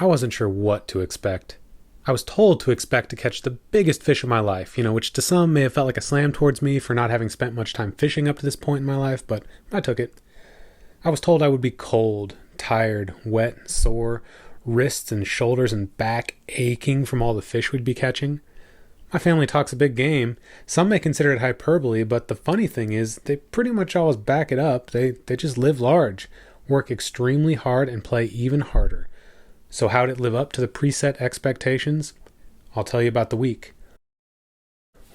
I wasn't sure what to expect. I was told to expect to catch the biggest fish of my life, which to some may have felt like a slam towards me for not having spent much time fishing up to this point in my life, but I took it. I was told I would be cold, tired, wet, sore, wrists and shoulders and back aching from all the fish we'd be catching. My family talks a big game. Some may consider it hyperbole, but the funny thing is they pretty much always back it up. They just live large, work extremely hard, and play even harder. So how did it live up to the preset expectations? I'll tell you about the week.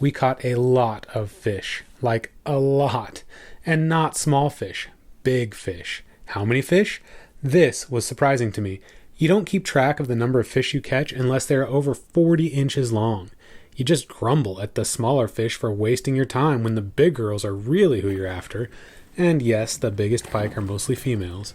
We caught a lot of fish, like a lot, and not small fish, big fish. How many fish? This was surprising to me. You don't keep track of the number of fish you catch unless they are over 40 inches long. You just grumble at the smaller fish for wasting your time when the big girls are really who you're after. And yes, the biggest pike are mostly females.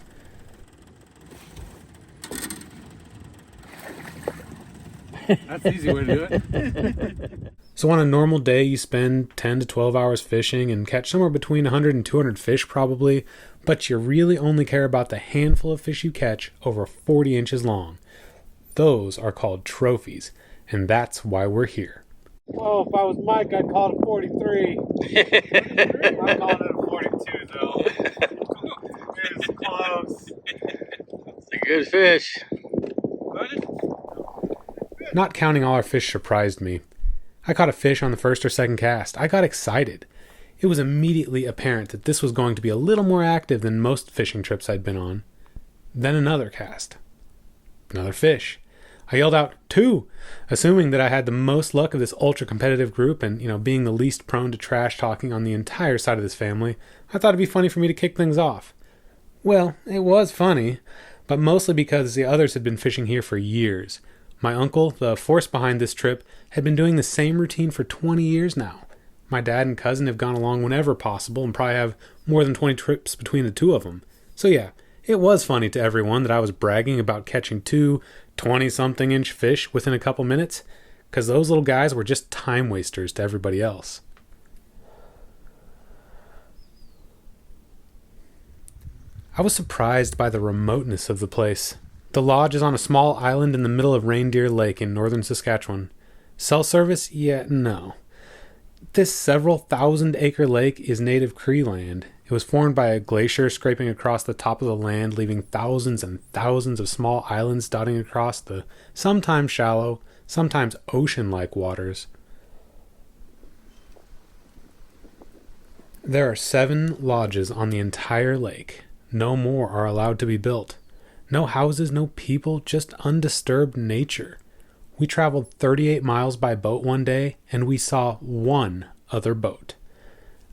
That's the easy way to do it. So on a normal day, you spend 10 to 12 hours fishing and catch somewhere between 100 and 200 fish probably, but you really only care about the handful of fish you catch over 40 inches long. Those are called trophies, and that's why we're here. Oh, if I was Mike, I'd call it a 43. I'm calling it a 42, though. It's close. It's a good fish. Not counting all our fish surprised me. I caught a fish on the first or second cast. I got excited. It was immediately apparent that this was going to be a little more active than most fishing trips I'd been on. Then another cast. Another fish. I yelled out, 2, assuming that I had the most luck of this ultra-competitive group and, being the least prone to trash talking on the entire side of this family, I thought it'd be funny for me to kick things off. Well, it was funny, but mostly because the others had been fishing here for years. My uncle, the force behind this trip, had been doing the same routine for 20 years now. My dad and cousin have gone along whenever possible and probably have more than 20 trips between the two of them. So yeah, it was funny to everyone that I was bragging about catching 2 20-something inch fish within a couple minutes, because those little guys were just time wasters to everybody else. I was surprised by the remoteness of the place. The lodge is on a small island in the middle of Reindeer Lake in Northern Saskatchewan. Cell service? Yeah, no. This several thousand-acre lake is native Cree land. It was formed by a glacier scraping across the top of the land, leaving thousands and thousands of small islands dotting across the sometimes shallow, sometimes ocean-like waters. There are 7 lodges on the entire lake. No more are allowed to be built. No houses, no people, just undisturbed nature. We traveled 38 miles by boat one day, and we saw one other boat.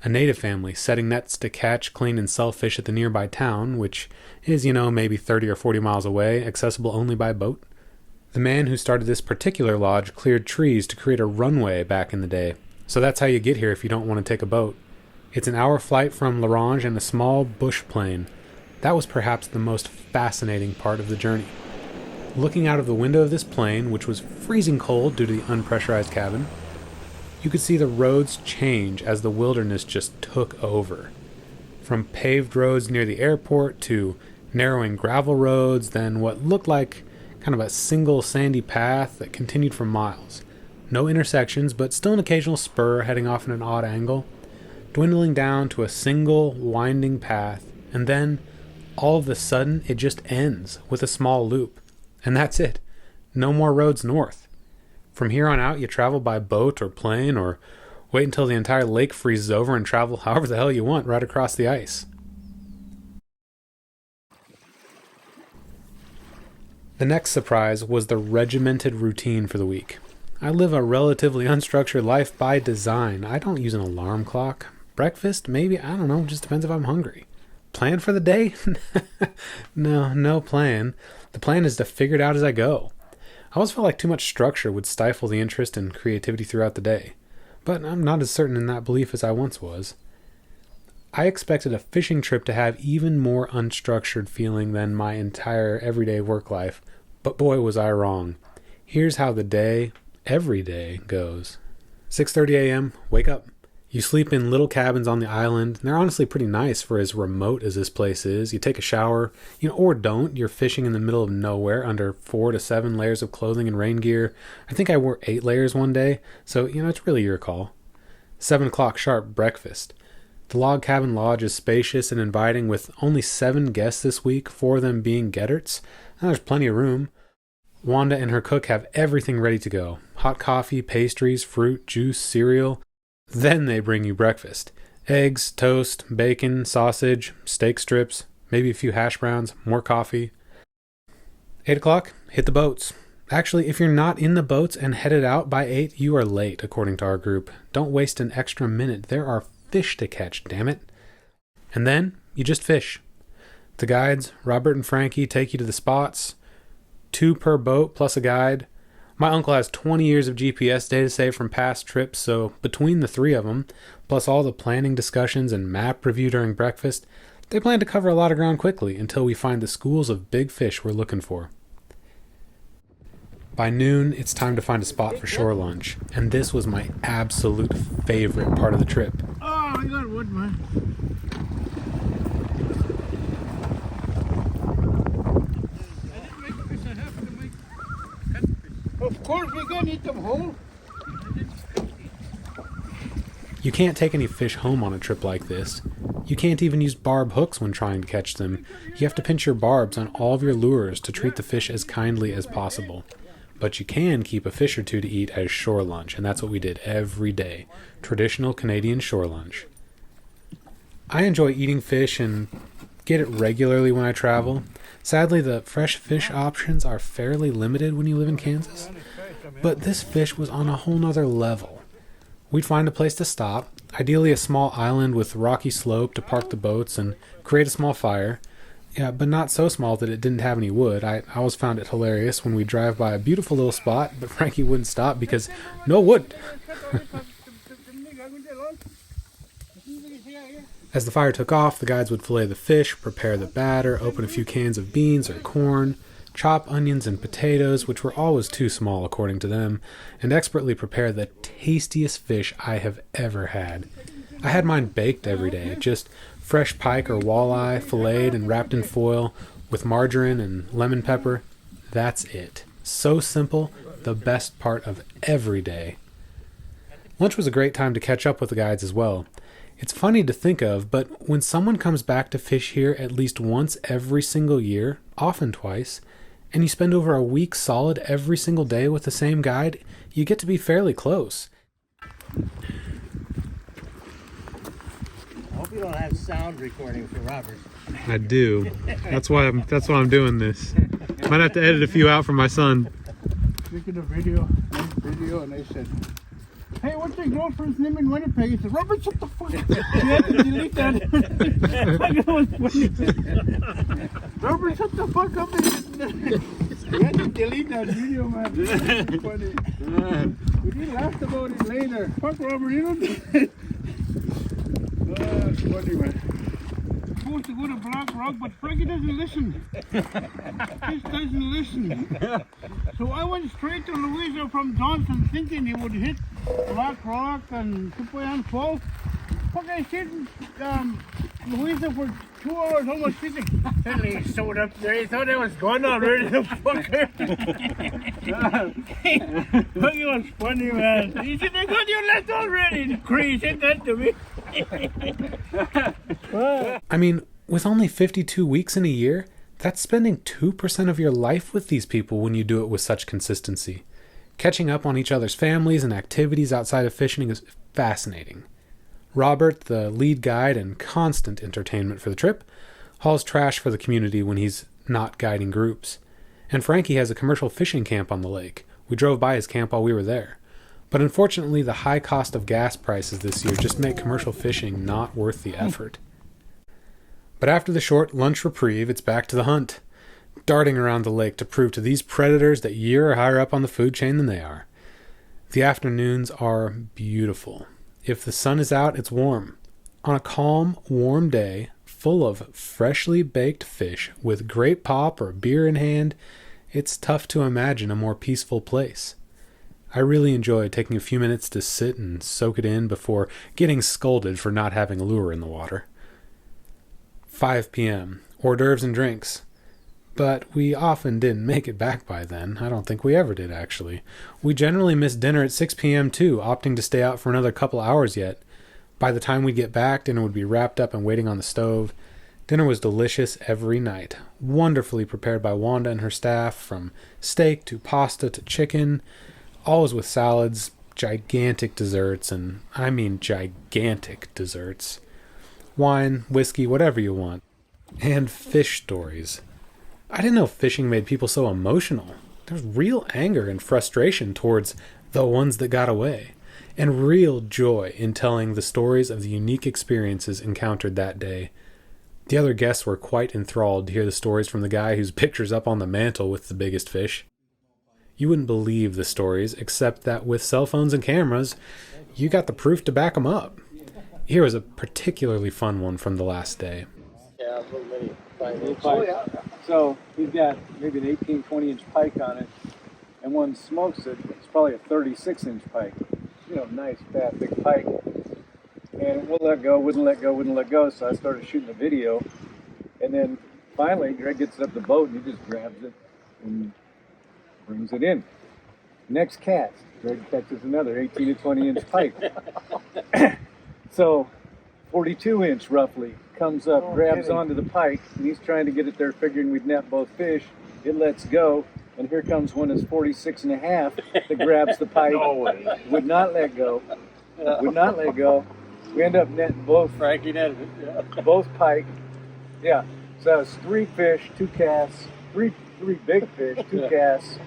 A native family setting nets to catch, clean, and sell fish at the nearby town, which is, maybe 30 or 40 miles away, accessible only by boat. The man who started this particular lodge cleared trees to create a runway back in the day, so that's how you get here if you don't want to take a boat. It's an hour flight from L'Orange and a small bush plane. That was perhaps the most fascinating part of the journey. Looking out of the window of this plane, which was freezing cold due to the unpressurized cabin, you could see the roads change as the wilderness just took over. From paved roads near the airport to narrowing gravel roads, then what looked like kind of a single sandy path that continued for miles. No intersections, but still an occasional spur heading off in an odd angle, dwindling down to a single winding path, and then, all of a sudden, it just ends with a small loop. And that's it. No more roads north. From here on out, you travel by boat or plane, or wait until the entire lake freezes over and travel however the hell you want right across the ice. The next surprise was the regimented routine for the week. I live a relatively unstructured life by design. I don't use an alarm clock. Breakfast? Maybe. I don't know. Just depends if I'm hungry. Plan for the day? No plan. The plan is to figure it out as I go. I always felt like too much structure would stifle the interest and creativity throughout the day, but I'm not as certain in that belief as I once was. I expected a fishing trip to have even more unstructured feeling than my entire everyday work life, but boy was I wrong. Here's how the day, every day, goes. 6:30 a.m., wake up. You sleep in little cabins on the island, and they're honestly pretty nice for as remote as this place is. You take a shower, or don't. You're fishing in the middle of nowhere under 4 to 7 layers of clothing and rain gear. I think I wore 8 layers one day, so, it's really your call. 7 o'clock sharp breakfast. The log cabin lodge is spacious and inviting with only 7 guests this week, 4 of them being Getterts. There's plenty of room. Wanda and her cook have everything ready to go. Hot coffee, pastries, fruit, juice, cereal. Then they bring you breakfast. Eggs, toast, bacon, sausage, steak strips, maybe a few hash browns, more coffee. 8 o'clock, hit the boats. Actually, if you're not in the boats and headed out by 8, you are late, according to our group. Don't waste an extra minute. There are fish to catch, damn it. And then, you just fish. The guides, Robert and Frankie, take you to the spots. 2 per boat plus a guide. My uncle has 20 years of GPS data saved from past trips, so between the 3 of them, plus all the planning discussions and map review during breakfast, they plan to cover a lot of ground quickly until we find the schools of big fish we're looking for. By noon, it's time to find a spot for shore lunch, and this was my absolute favorite part of the trip. Oh, I got wood, man. Of course, we can eat them whole. You can't take any fish home on a trip like this. You can't even use barb hooks when trying to catch them. You have to pinch your barbs on all of your lures to treat the fish as kindly as possible. But you can keep a fish or 2 to eat as shore lunch, and that's what we did every day. Traditional Canadian shore lunch. I enjoy eating fish and get it regularly when I travel. Sadly, the fresh fish options are fairly limited when you live in Kansas. But this fish was on a whole nother level. We'd find a place to stop, ideally a small island with rocky slope to park the boats and create a small fire. Yeah, but not so small that it didn't have any wood. I always found it hilarious when we drive by a beautiful little spot, but Frankie wouldn't stop because no wood. As the fire took off, the guides would fillet the fish, prepare the batter, open a few cans of beans or corn, chop onions and potatoes, which were always too small according to them, and expertly prepare the tastiest fish I have ever had. I had mine baked every day, just fresh pike or walleye, filleted and wrapped in foil, with margarine and lemon pepper. That's it. So simple, the best part of every day. Lunch was a great time to catch up with the guides as well. It's funny to think of, but when someone comes back to fish here at least once every single year, often twice, and you spend over a week solid every single day with the same guide, you get to be fairly close. I hope you don't have sound recording for Robert. I do. That's why I'm doing this. Might have to edit a few out for my son. Making a video, and I said, "Hey, what's your girlfriend's name in Winnipeg?" He said, "Robert, shut the fuck up." You have to delete that. I know it's funny. Robert, shut the fuck up. You have to delete that video, man. It's funny. We did laugh about it later. Fuck Robert, you know. It's funny, man. I'm supposed to go to Black Rock, but Frankie doesn't listen. Just doesn't listen. So I went straight to Louisa from Johnson, thinking he would hit Black Rock and Tupoyan Falls. Fuck, I stayed in Louisa for 2 hours, almost thinking. Suddenly he showed up there. He thought I was gone already. The fucker. Fuck, it was funny, man. He said, "I got you left already." He said that to me. I mean, with only 52 weeks in a year, that's spending 2% of your life with these people when you do it with such consistency. Catching up on each other's families and activities outside of fishing is fascinating. Robert, the lead guide and constant entertainment for the trip, hauls trash for the community when he's not guiding groups. And Frankie has a commercial fishing camp on the lake. We drove by his camp while we were there. But unfortunately, the high cost of gas prices this year just make commercial fishing not worth the effort. But after the short lunch reprieve, it's back to the hunt, darting around the lake to prove to these predators that you're higher up on the food chain than they are. The afternoons are beautiful. If the sun is out, it's warm. On a calm, warm day, full of freshly baked fish with grape pop or beer in hand, it's tough to imagine a more peaceful place. I really enjoy taking a few minutes to sit and soak it in before getting scolded for not having a lure in the water. 5 p.m. Hors d'oeuvres and drinks. But we often didn't make it back by then. I don't think we ever did, actually. We generally missed dinner at 6 p.m. too, opting to stay out for another couple hours yet. By the time we'd get back, dinner would be wrapped up and waiting on the stove. Dinner was delicious every night, wonderfully prepared by Wanda and her staff, from steak to pasta to chicken, always with salads, gigantic desserts, and I mean gigantic desserts. Wine, whiskey, whatever you want. And fish stories. I didn't know fishing made people so emotional. There's real anger and frustration towards the ones that got away, and real joy in telling the stories of the unique experiences encountered that day. The other guests were quite enthralled to hear the stories from the guy whose picture's up on the mantle with the biggest fish. You wouldn't believe the stories, except that with cell phones and cameras, you got the proof to back them up. Here was a particularly fun one from the last day. Yeah, little mini Pike. Oh, yeah. So he's got maybe an 18, 20-inch pike on it, and one smokes it. It's probably a 36-inch pike. You know, nice, fat, big pike. And wouldn't let go. So I started shooting a video, and then finally Greg gets up the boat and he just grabs it and brings it in. Next cast, Greg catches another 18 to 20-inch pike. So 42-inch roughly comes up, grabs onto the pike, and he's trying to get it there, figuring we'd net both fish. It lets go, and here comes one that's 46 and a half that grabs the pike. Would not let go. We end up netting both. Frankie netted it. Both pike. Yeah. So that was 3 fish, 2 casts, three big fish, 2 casts.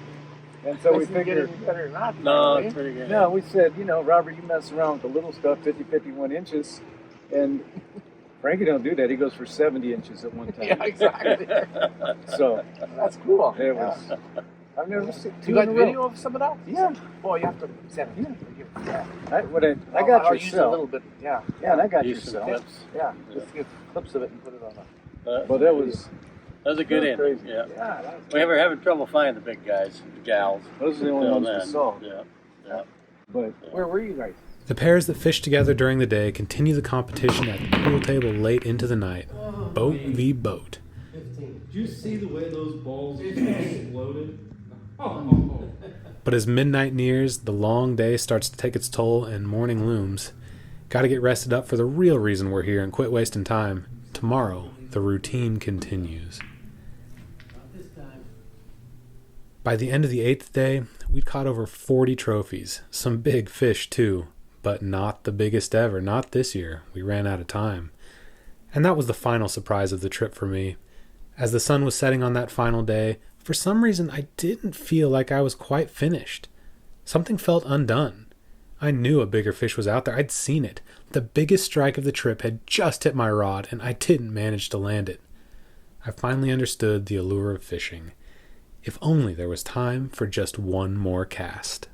And so we figured, better not. No, it's pretty good. no, we said, Robert, you mess around with the little stuff, 50, 51 inches. And Frankie don't do that. He goes for 70 inches at one time. Yeah, exactly. So That's cool. it was. I've never seen You 2 got in a row. video of some of that? Yeah. Oh, you have to send it. Yeah. I got I'll your use a cell. little bit. Yeah. Yeah, and I got your Use some cell. clips. Yeah. Just get clips of it and put it on a. But that was a good that was ending. crazy. Yeah. Yeah. That was We were having trouble finding the big guys, the gals. Those are the only till ones we then. saw. Yeah. But Where were you guys? The pairs that fished together during the day continue the competition at the pool table late into the night. Boat v. boat. Did you see the way those balls exploded? Oh. But as midnight nears, the long day starts to take its toll and morning looms. Gotta get rested up for the real reason we're here and quit wasting time. Tomorrow, the routine continues. By the end of the 8th day, we'd caught over 40 trophies. Some big fish, too. But not the biggest ever. Not this year. We ran out of time. And that was the final surprise of the trip for me. As the sun was setting on that final day, for some reason I didn't feel like I was quite finished. Something felt undone. I knew a bigger fish was out there. I'd seen it. The biggest strike of the trip had just hit my rod, and I didn't manage to land it. I finally understood the allure of fishing. If only there was time for just one more cast.